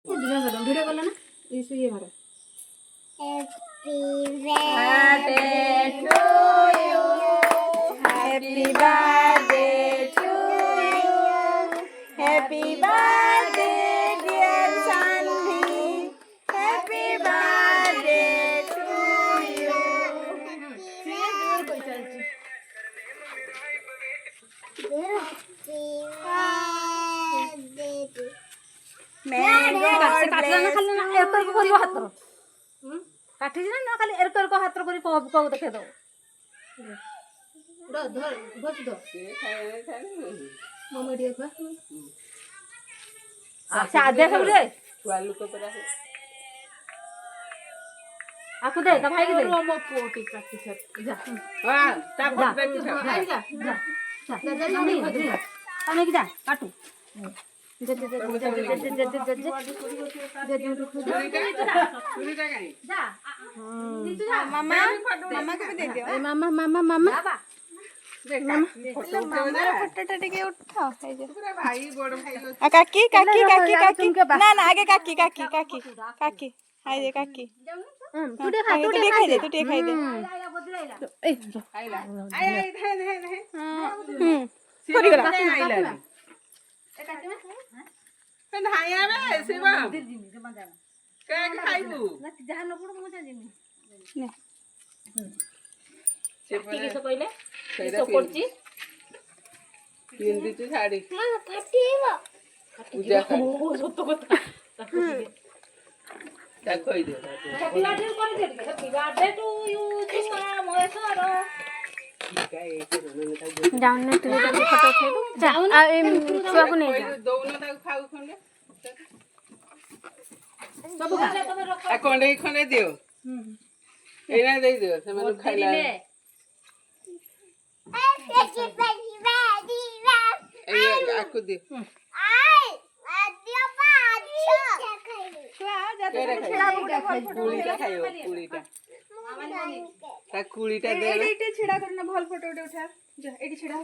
Video করলো না ইয়ে মারো Happy birthday to you. Happy birthday, dear Sanvi. Happy birthday to you. May God bless. কাটি না খালি এরকম হাত করে কও দেখে দাও ধর বস দো মমা দিয়ে খা আচ্ছা আদে সবরে আকু দে তা ভাই কি দে মমা পোটি কাটি যা হ্যাঁ তা করতে যা যা আমি কি যা কাটু Mama, mama को भी दे दियो. মামা মামা মামা फोटोटा टिके उठाओ এই যে কাকি কাকি কাকি কাকি না না আগে কাকি কাকি কাকি কাকি হাই দে কাকি তুই খা তুই খাই দে তুই খাই দে এই আইলা আই আই ধে ধে ধে সরি গলা আইলা কেন হাইয়াবে শিবা কে খাইবু যাহা নপড় মু জানিনি নে সে কি কিছু কইলে সেইটা কিছু করছি পিন্দি তু শাড়ি মা ফাটিবা পূজা কর সত্য কথা তা কই দে হ্যাপি বার্থডে করে দে হ্যাপি বার্থডে টু ইউ জুয়া মহেশ্বর যাও না তুই ফটো উঠাই দো যাও না এই ছুয়াକୁ নেই যা দৌনা তাକୁ খাউ খন্ডে ସବୁ ଖାଇଲେ ତମେ ରଖ आ खंडे खंडे दियो एना दे दियो से मनु खाइला ए आकु दियो कुड़ीटा खाइयो कुड़ीटा ता कुड़ीटा दे এইটা ছিড়া করে না ভাল ফটো উঠা যা এইটা ছিড়া